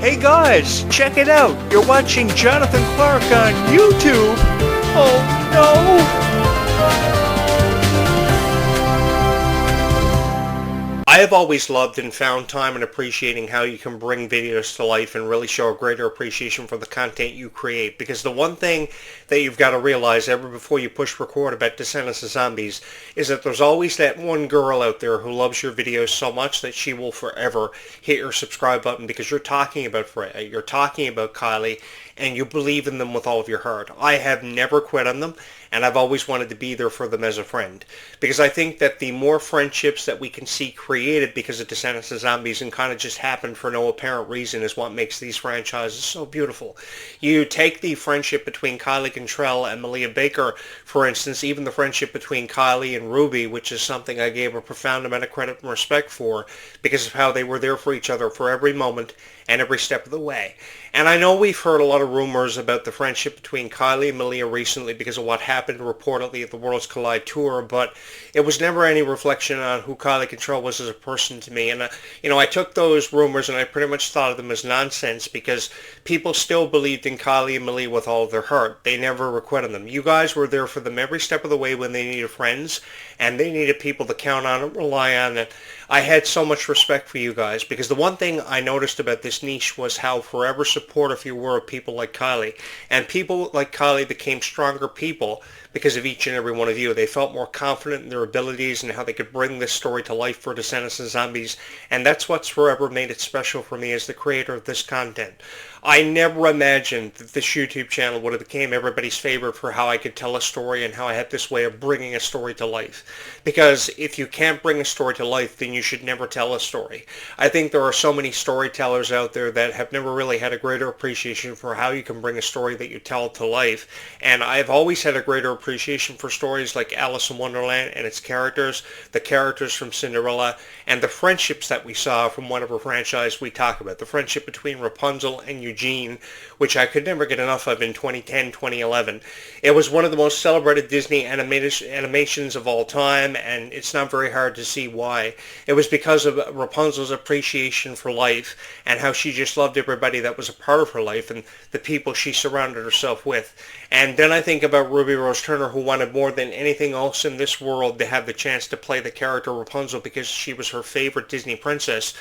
Hey guys, check it out. You're watching Jonathan Clarke on YouTube. Oh no! I have always loved and found time in appreciating how you can bring videos to life and really show a greater appreciation for the content you create. Because the one thing that you've got to realize ever before you push record about Descendants of Zombies is that there's always that one girl out there who loves your videos so much that she will forever hit your subscribe button because you're talking about Freya, you're talking about Kylie, and you believe in them with all of your heart. I have never quit on them, and I've always wanted to be there for them as a friend. Because I think that the more friendships that we can see created because of Descendants of Zombies and kind of just happen for no apparent reason is what makes these franchises so beautiful. You take the friendship between Kylie Cantrell and Malia Baker, for instance, even the friendship between Kylie and Ruby, which is something I gave a profound amount of credit and respect for because of how they were there for each other for every moment and every step of the way. And I know we've heard a lot of rumors about the friendship between Kylie and Malia recently because of what happened reportedly at the Worlds Collide tour, but it was never any reflection on who Kylie Cantrell was as a person to me. And, I took those rumors and I pretty much thought of them as nonsense because people still believed in Kylie and Malia with all of their heart. They never quit on them. You guys were there for them every step of the way when they needed friends and they needed people to count on and rely on. And I had so much respect for you guys because the one thing I noticed about this niche was how forever supportive you were of people like Kylie. And people like Kylie became stronger people because of each and every one of you. They felt more confident in their abilities and how they could bring this story to life for Descendants of Zombies. And that's what's forever made it special for me as the creator of this content. I never imagined that this YouTube channel would have become everybody's favorite for how I could tell a story and how I had this way of bringing a story to life. Because if you can't bring a story to life, then you should never tell a story. I think there are so many storytellers out there that have never really had a greater appreciation for how you can bring a story that you tell to life. And I've always had a greater appreciation for stories like Alice in Wonderland and its characters, the characters from Cinderella, and the friendships that we saw from whatever franchise we talk about. The friendship between Rapunzel and Eugene, which I could never get enough of in 2010, 2011. It was one of the most celebrated Disney animations of all time, and it's not very hard to see why. It was because of Rapunzel's appreciation for life and how she just loved everybody that was a part of her life and the people she surrounded herself with. And then I think about Ruby Rose Turner, who wanted more than anything else in this world to have the chance to play the character Rapunzel because she was her favorite Disney princess.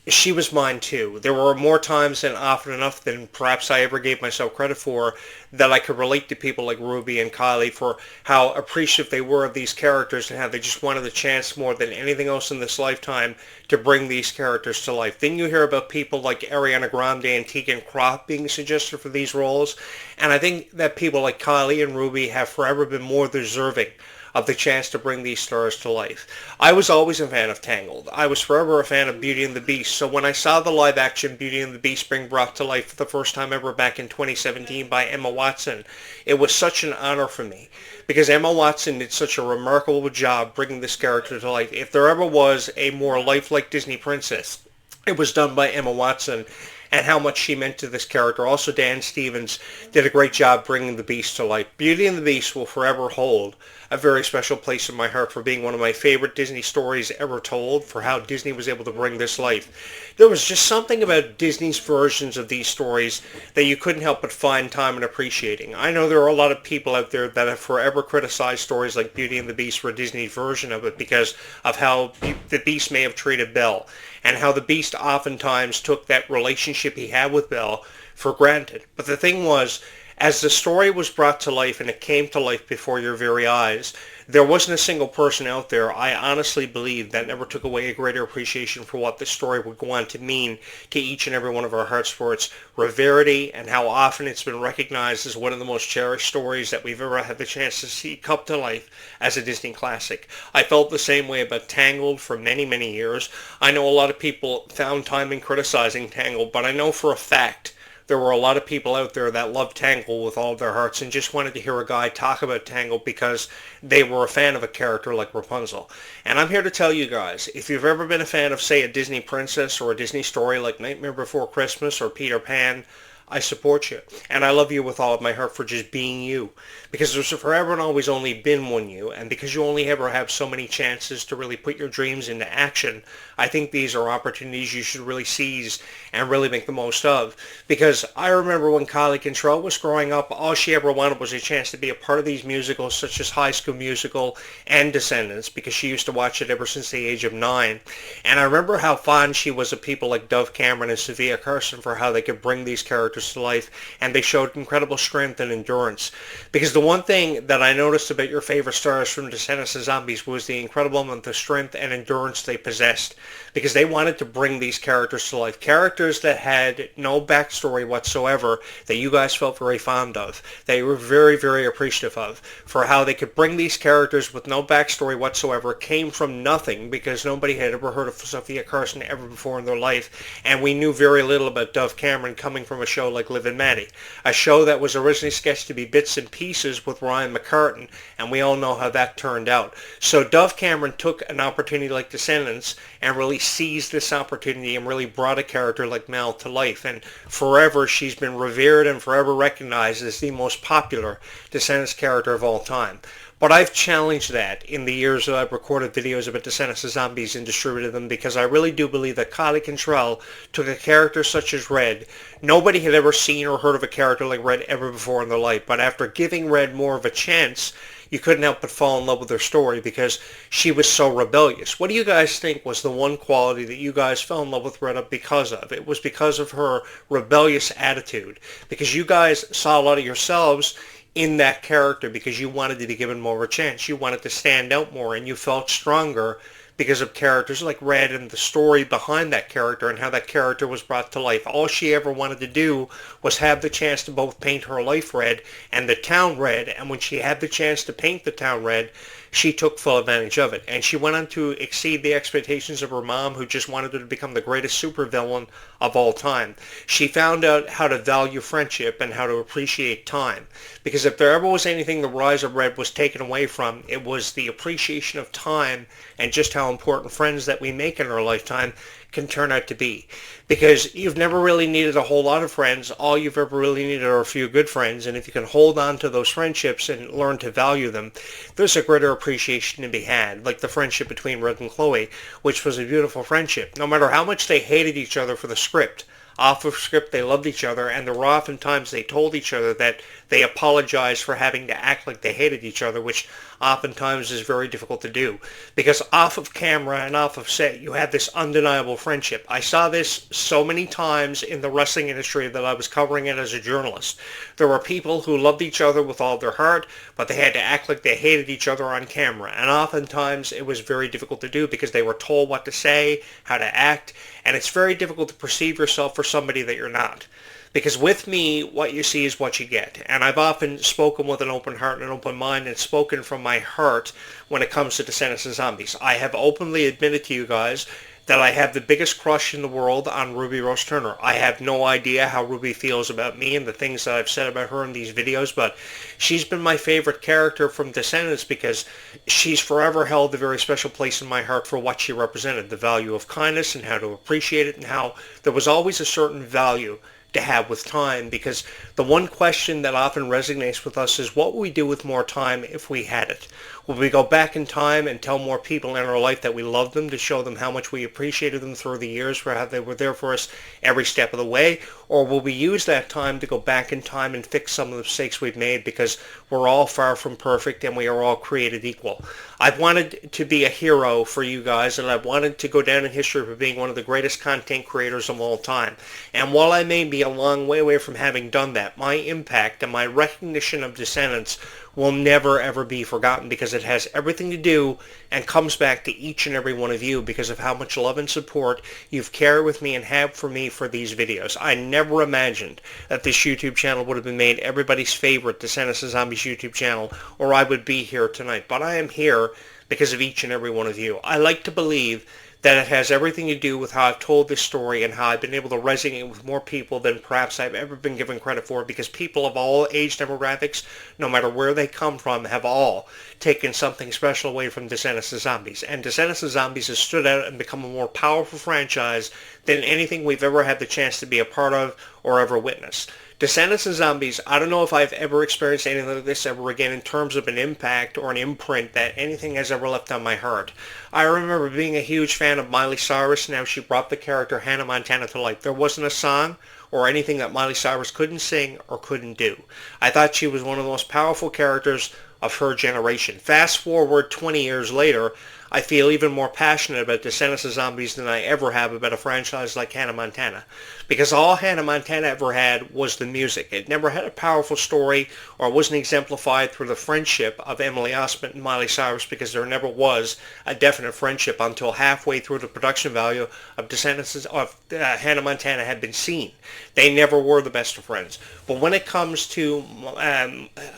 She was mine too. There were more times than often enough than perhaps I ever gave myself credit for that I could relate to people like Ruby and Kylie for how appreciative they were of these characters and how they just wanted the chance more than anything else in this lifetime to bring these characters to life. Then you hear about people like Ariana Grande and Tegan Croft being suggested for these roles, and I think that people like Kylie and Ruby have forever been more deserving of the chance to bring these stars to life. I was always a fan of Tangled. I was forever a fan of Beauty and the Beast, so when I saw the live-action Beauty and the Beast being brought to life for the first time ever back in 2017 by Emma Watson, it was such an honor for me, because Emma Watson did such a remarkable job bringing this character to life. If there ever was a more lifelike Disney princess, it was done by Emma Watson, and how much she meant to this character. Also, Dan Stevens did a great job bringing the Beast to life. Beauty and the Beast will forever hold a very special place in my heart for being one of my favorite Disney stories ever told, for how Disney was able to bring this life. There was just something about Disney's versions of these stories that you couldn't help but find time in appreciating. I know there are a lot of people out there that have forever criticized stories like Beauty and the Beast for a Disney version of it because of how the Beast may have treated Belle, and how the Beast oftentimes took that relationship he had with Belle for granted. But the thing was, as the story was brought to life and it came to life before your very eyes, there wasn't a single person out there, I honestly believe, that never took away a greater appreciation for what this story would go on to mean to each and every one of our hearts, for its rarity and how often it's been recognized as one of the most cherished stories that we've ever had the chance to see come to life as a Disney classic. I felt the same way about Tangled for many, many years. I know a lot of people found time in criticizing Tangled, but I know for a fact there were a lot of people out there that loved Tangled with all of their hearts and just wanted to hear a guy talk about Tangled because they were a fan of a character like Rapunzel. And I'm here to tell you guys, if you've ever been a fan of, say, a Disney princess or a Disney story like Nightmare Before Christmas or Peter Pan, I support you, and I love you with all of my heart for just being you, because there's forever and always only been one you, and because you only ever have so many chances to really put your dreams into action, I think these are opportunities you should really seize and really make the most of. Because I remember when Clarke was growing up, all she ever wanted was a chance to be a part of these musicals such as High School Musical and Descendants, because she used to watch it ever since the age of 9. And I remember how fond she was of people like Dove Cameron and Sofia Carson for how they could bring these characters to life, and they showed incredible strength and endurance. Because the one thing that I noticed about your favorite stars from Descendants of Zombies was the incredible amount of strength and endurance they possessed, because they wanted to bring these characters to life. Characters that had no backstory whatsoever, that you guys felt very fond of. They were very, very appreciative of, for how they could bring these characters with no backstory whatsoever, came from nothing, because nobody had ever heard of Sofia Carson ever before in their life, and we knew very little about Dove Cameron coming from a show like Liv and Maddie, a show that was originally sketched to be bits and pieces with Ryan McCartan, and we all know how that turned out. So Dove Cameron took an opportunity like Descendants and really seized this opportunity and really brought a character like Mal to life, and forever she's been revered and forever recognized as the most popular Descendants character of all time. But I've challenged that in the years that I've recorded videos about Descendants of Zombies and distributed them, because I really do believe that Clarke took a character such as Red. Nobody had ever seen or heard of a character like Red ever before in their life, but after giving Red more of a chance, you couldn't help but fall in love with her story because she was so rebellious. What do you guys think was the one quality that you guys fell in love with Red because of? It was because of her rebellious attitude, because you guys saw a lot of yourselves in that character, because you wanted to be given more of a chance. You wanted to stand out more, and you felt stronger because of characters like Red and the story behind that character and how that character was brought to life. All she ever wanted to do was have the chance to both paint her life red and the town red, and when she had the chance to paint the town red, she took full advantage of it. And she went on to exceed the expectations of her mom, who just wanted her to become the greatest supervillain of all time. She found out how to value friendship and how to appreciate time. Because if there ever was anything the rise of Red was taken away from, it was the appreciation of time and just how important friends that we make in our lifetime can turn out to be. Because you've never really needed a whole lot of friends. All you've ever really needed are a few good friends, and if you can hold on to those friendships and learn to value them, there's a greater appreciation to be had, like the friendship between Red and Chloe, which was a beautiful friendship. No matter how much they hated each other for the script, off of script they loved each other, and there were oftentimes they told each other that they apologized for having to act like they hated each other, which oftentimes is very difficult to do. Because off of camera and off of set, you have this undeniable friendship. I saw this so many times in the wrestling industry that I was covering it as a journalist. There were people who loved each other with all their heart, but they had to act like they hated each other on camera. And oftentimes it was very difficult to do because they were told what to say, how to act, and it's very difficult to perceive yourself for somebody that you're not. Because with me, what you see is what you get. And I've often spoken with an open heart and an open mind and spoken from my heart when it comes to Descendants of Zombies. I have openly admitted to you guys that I have the biggest crush in the world on Ruby Rose Turner. I have no idea how Ruby feels about me and the things that I've said about her in these videos, but she's been my favorite character from Descendants because she's forever held a very special place in my heart for what she represented, the value of kindness and how to appreciate it, and how there was always a certain value to have with time, because the one question that often resonates with us is, what would we do with more time if we had it? Will we go back in time and tell more people in our life that we love them, to show them how much we appreciated them through the years, for how they were there for us every step of the way? Or will we use that time to go back in time and fix some of the mistakes we've made, because we're all far from perfect and we are all created equal? I've wanted to be a hero for you guys, and I've wanted to go down in history for being one of the greatest content creators of all time. And while I may be a long way away from having done that, my impact and my recognition of Descendants will never ever be forgotten, because it has everything to do and comes back to each and every one of you because of how much love and support you've carried with me and have for me for these videos. I never imagined that this YouTube channel would have been made everybody's favorite Descendants of Zombies YouTube channel, or I would be here tonight. But I am here because of each and every one of you. I like to believe that it has everything to do with how I've told this story and how I've been able to resonate with more people than perhaps I've ever been given credit for, because people of all age demographics, no matter where they come from, have all taken something special away from Descendants of Zombies. And Descendants of Zombies has stood out and become a more powerful franchise than anything we've ever had the chance to be a part of or ever witness. Descendants and Zombies, I don't know if I've ever experienced anything like this ever again in terms of an impact or an imprint that anything has ever left on my heart. I remember being a huge fan of Miley Cyrus and how she brought the character Hannah Montana to life. There wasn't a song or anything that Miley Cyrus couldn't sing or couldn't do. I thought she was one of the most powerful characters of her generation. Fast forward 20 years later, I feel even more passionate about Descendants of Zombies than I ever have about a franchise like Hannah Montana. Because all Hannah Montana ever had was the music. It never had a powerful story or wasn't exemplified through the friendship of Emily Osment and Miley Cyrus, because there never was a definite friendship until halfway through the production value of Descendants of Hannah Montana had been seen. They never were the best of friends. But when it comes to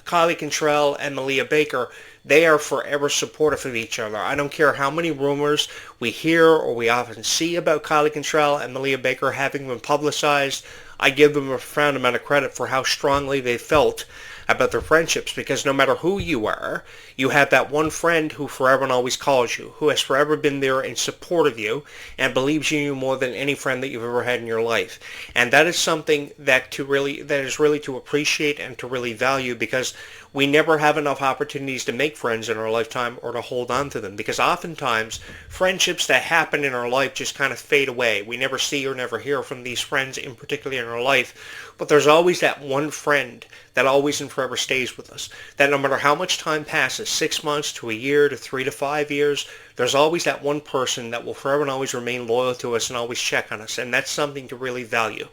Kylie Cantrell and Malia Baker, they are forever supportive of each other. I don't care how many rumors we hear or we often see about Kylie Cantrell and Malia Baker having been publicized. I give them a profound amount of credit for how strongly they felt about their friendships, because no matter who you are, you have that one friend who forever and always calls you, who has forever been there in support of you and believes in you more than any friend that you've ever had in your life. And that is something that is really to appreciate and to really value, because we never have enough opportunities to make friends in our lifetime or to hold on to them, because oftentimes friendships that happen in our life just kind of fade away. We never see or never hear from these friends in particular in our life, but there's always that one friend that always and forever stays with us, that no matter how much time passes, 6 months to a year to 3 to 5 years, there's always that one person that will forever and always remain loyal to us and always check on us, and that's something to really value.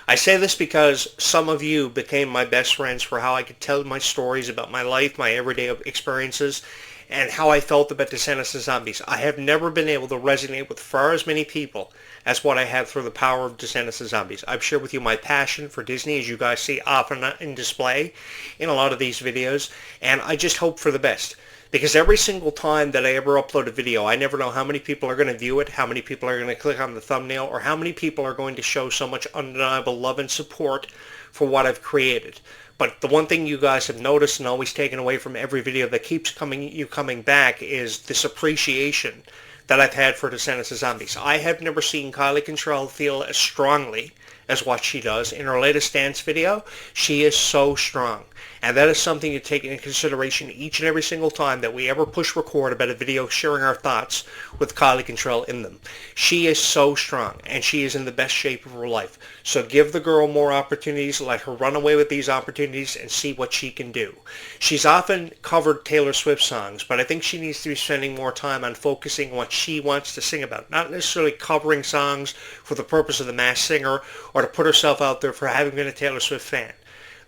I say this because some of you became my best friends for how I could tell my stories about my life, my everyday experiences, and how I felt about Descendants of Zombies. I have never been able to resonate with far as many people as what I have through the power of Descendants of Zombies. I've shared with you my passion for Disney, as you guys see often in display in a lot of these videos, and I just hope for the best. Because every single time that I ever upload a video, I never know how many people are going to view it, how many people are going to click on the thumbnail, or how many people are going to show so much undeniable love and support for what I've created. But the one thing you guys have noticed and always taken away from every video that keeps coming back is this appreciation that I've had for Descendants of Zombies. I have never seen Kylie Cantrell feel as strongly as what she does. In her latest dance video, she is so strong. And that is something to take into consideration each and every single time that we ever push record about a video sharing our thoughts with Kylie Cantrell in them. She is so strong, and she is in the best shape of her life. So give the girl more opportunities, let her run away with these opportunities, and see what she can do. She's often covered Taylor Swift songs, but I think she needs to be spending more time on focusing on what she wants to sing about, not necessarily covering songs for the purpose of the mass singer or to put herself out there for having been a Taylor Swift fan.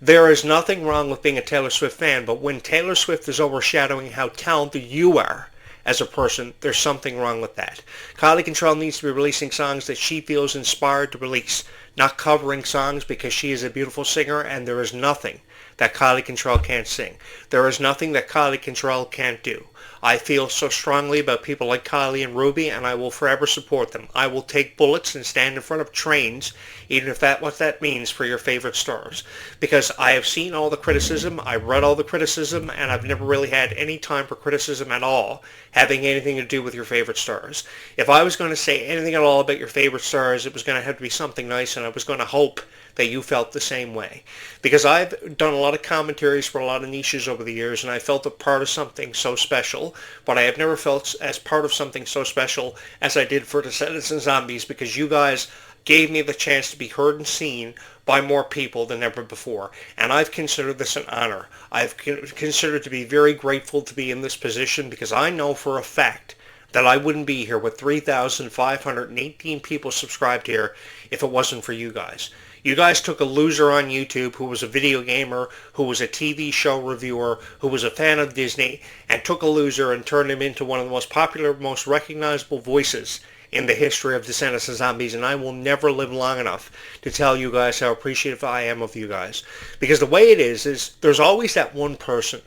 There is nothing wrong with being a Taylor Swift fan, but when Taylor Swift is overshadowing how talented you are as a person, there's something wrong with that. Kylie Cantrell needs to be releasing songs that she feels inspired to release, not covering songs, because she is a beautiful singer and there is nothing that Kylie Cantrell can't sing. There is nothing that Kylie Cantrell can't do. I feel so strongly about people like Kylie and Ruby, and I will forever support them. I will take bullets and stand in front of trains, even if that's what that means for your favorite stars. Because I have seen all the criticism, I've read all the criticism, and I've never really had any time for criticism at all having anything to do with your favorite stars. If I was going to say anything at all about your favorite stars, it was going to have to be something nice, and I was going to hope that you felt the same way. Because I've done a lot of commentaries for a lot of niches over the years, and I felt a part of something so special, but I have never felt as part of something so special as I did for Descendants and Zombies, because you guys gave me the chance to be heard and seen by more people than ever before. And I've considered this an honor. I've considered to be very grateful to be in this position, because I know for a fact that I wouldn't be here with 3,518 people subscribed here if it wasn't for you guys. You guys took a loser on YouTube who was a video gamer, who was a TV show reviewer, who was a fan of Disney, and took a loser and turned him into one of the most popular, most recognizable voices in the history of Descendants and Zombies, and I will never live long enough to tell you guys how appreciative I am of you guys. Because the way it is there's always that one person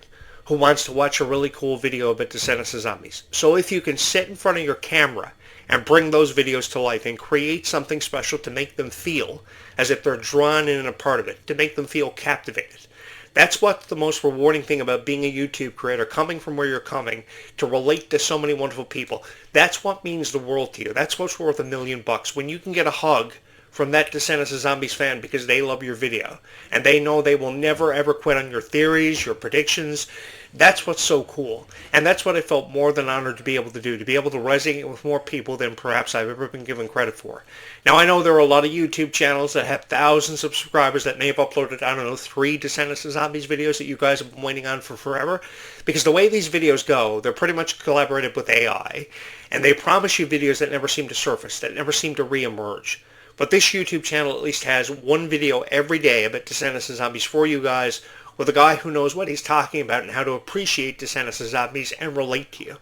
who wants to watch a really cool video about Descendants and Zombies. So if you can sit in front of your camera and bring those videos to life and create something special to make them feel as if they're drawn in and a part of it, to make them feel captivated, That's what's the most rewarding thing about being a YouTube creator, coming from where you're coming, to relate to so many wonderful people. That's what means the world to you. That's what's worth $1,000,000. When you can get a hug from that Descendants of Zombies fan because they love your video and they know they will never ever quit on your theories, your predictions. That's what's so cool. And that's what I felt more than honored to be able to do, to be able to resonate with more people than perhaps I've ever been given credit for. Now, I know there are a lot of YouTube channels that have thousands of subscribers that may have uploaded, I don't know, 3 Descendants of Zombies videos that you guys have been waiting on for forever. Because the way these videos go, they're pretty much collaborated with AI. And they promise you videos that never seem to surface, that never seem to reemerge. But this YouTube channel at least has one video every day about Descendants of Zombies for you guys, with a guy who knows what he's talking about and how to appreciate Descendants of Zombies and relate to you.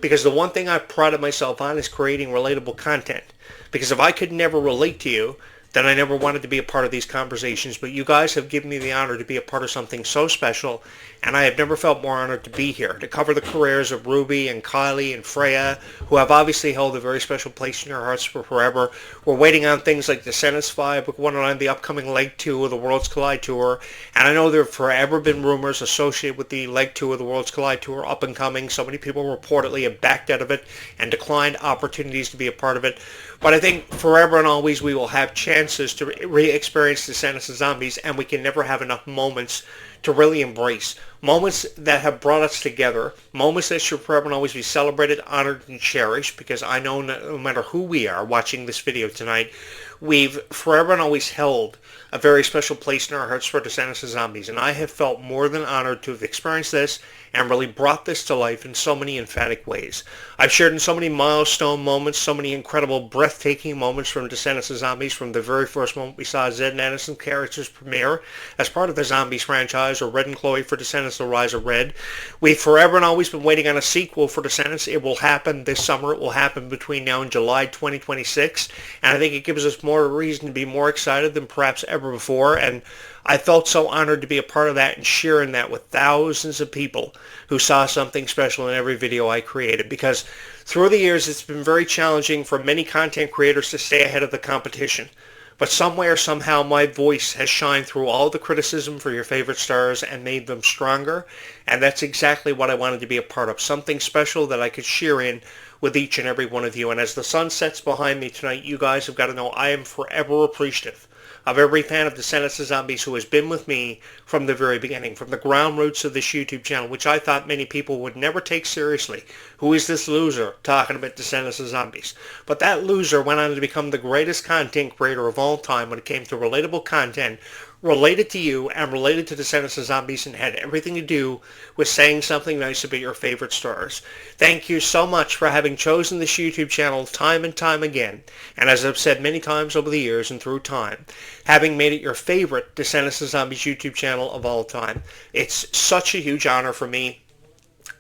Because the one thing I've prided myself on is creating relatable content. Because if I could never relate to you, then I never wanted to be a part of these conversations. But you guys have given me the honor to be a part of something so special, and I have never felt more honored to be here, to cover the careers of Ruby and Kylie and Freya, who have obviously held a very special place in your hearts for forever. We're waiting on things like Descendants 5, Book 109, the upcoming Leg 2 of the Worlds Collide Tour, and I know there have forever been rumors associated with the Leg 2 of the Worlds Collide Tour up and coming. So many people reportedly have backed out of it and declined opportunities to be a part of it. But I think forever and always we will have chances to re-experience Descendants of Zombies, and we can never have enough moments to really embrace. Moments that have brought us together. Moments that should forever and always be celebrated, honored, and cherished, because I know no matter who we are watching this video tonight, we've forever and always held a very special place in our hearts for Descendants of Zombies. And I have felt more than honored to have experienced this and really brought this to life in so many emphatic ways. I've shared in so many milestone moments, so many incredible, breathtaking moments from Descendants of Zombies, from the very first moment we saw Zed and Addison's characters premiere as part of the Zombies franchise, or Red and Chloe for Descendants: The Rise of Red. We've forever and always been waiting on a sequel for Descendants. It will happen this summer. It will happen between now and July 2026. And I think it gives us more reason to be more excited than perhaps ever before. And I felt so honored to be a part of that and sharing that with thousands of people who saw something special in every video I created. Because through the years, it's been very challenging for many content creators to stay ahead of the competition. But some way or somehow, my voice has shined through all the criticism for your favorite stars and made them stronger. And that's exactly what I wanted to be a part of. Something special that I could share in with each and every one of you. And as the sun sets behind me tonight, you guys have got to know I am forever appreciative of every fan of Descendants of Zombies who has been with me from the very beginning, from the ground roots of this YouTube channel, which I thought many people would never take seriously. Who is this loser talking about Descendants of Zombies? But that loser went on to become the greatest content creator of all time when it came to relatable content, related to you and related to Descendants of Zombies, and had everything to do with saying something nice about your favorite stars. Thank you so much for having chosen this YouTube channel time and time again, and as I've said many times over the years and through time, having made it your favorite Descendants of Zombies YouTube channel of all time. It's such a huge honor for me,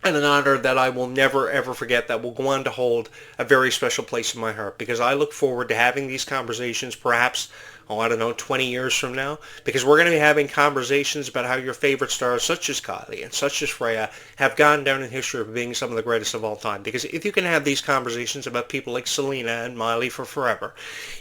and an honor that I will never ever forget, that will go on to hold a very special place in my heart, because I look forward to having these conversations perhaps, I don't know, 20 years from now, because we're going to be having conversations about how your favorite stars, such as Kylie and such as Freya, have gone down in history of being some of the greatest of all time. Because if you can have these conversations about people like Selena and Miley for forever,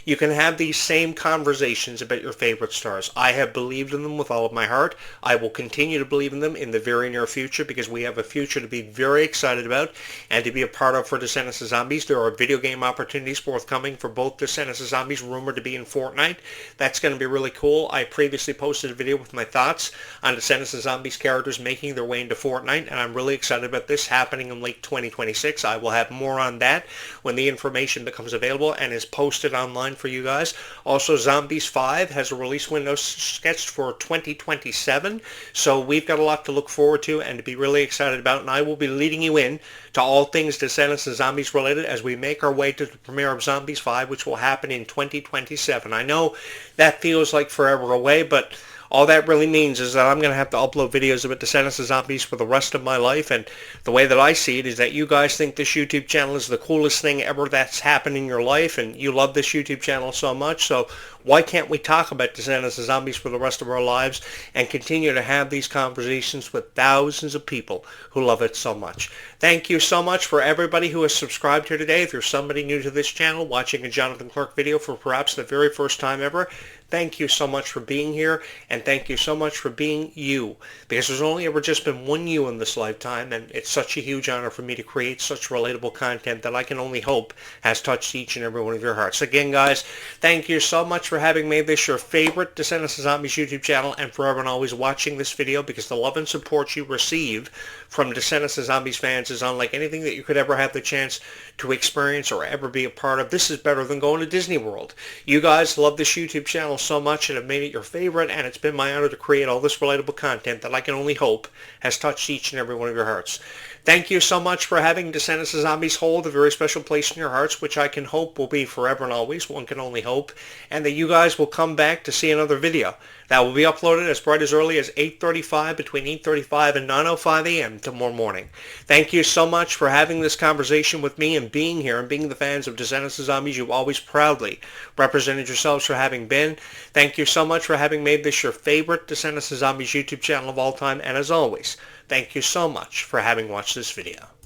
you can have these same conversations about your favorite stars. I have believed in them with all of my heart. I will continue to believe in them in the very near future, because we have a future to be very excited about and to be a part of for Descendants of Zombies. There are video game opportunities forthcoming for both Descendants of Zombies, rumored to be in Fortnite. That's going to be really cool. I previously posted a video with my thoughts on Descendants of Zombies characters making their way into Fortnite, and I'm really excited about this happening in late 2026. I will have more on that when the information becomes available and is posted online for you guys. Also, Zombies 5 has a release window sketched for 2027, so we've got a lot to look forward to and to be really excited about, and I will be leading you in to all things Descendants of Zombies related as we make our way to the premiere of Zombies 5, which will happen in 2027. I know that feels like forever away, but all that really means is that I'm going to have to upload videos about Descendants of Zombies for the rest of my life, and the way that I see it is that you guys think this YouTube channel is the coolest thing ever that's happened in your life, and you love this YouTube channel so much, so why can't we talk about Descendants of Zombies for the rest of our lives and continue to have these conversations with thousands of people who love it so much? Thank you so much for everybody who has subscribed here today. If you're somebody new to this channel watching a Jonathan Clarke video for perhaps the very first time ever, Thank you so much for being here, and thank you so much for being you, because there's only ever just been one you in this lifetime, and it's such a huge honor for me to create such relatable content that I can only hope has touched each and every one of your hearts. Again, guys, thank you so much for having made this your favorite Descendants of Zombies YouTube channel, and forever and always watching this video, because the love and support you receive from Descendants of Zombies fans is unlike anything that you could ever have the chance to experience or ever be a part of. This is better than going to Disney World. You guys love this YouTube channel so much and have made it your favorite, and it's been my honor to create all this relatable content that I can only hope has touched each and every one of your hearts. Thank you so much for having Descendants of Zombies hold a very special place in your hearts, which I can hope will be forever and always. One can only hope. And that you guys will come back to see another video that will be uploaded as bright as early as 8:35, between 8:35 and 9:05 a.m. tomorrow morning. Thank you so much for having this conversation with me and being here and being the fans of Descendants of Zombies you've always proudly represented yourselves for having been. Thank you so much for having made this your favorite Descendants of Zombies YouTube channel of all time. And as always, thank you so much for having watched this video.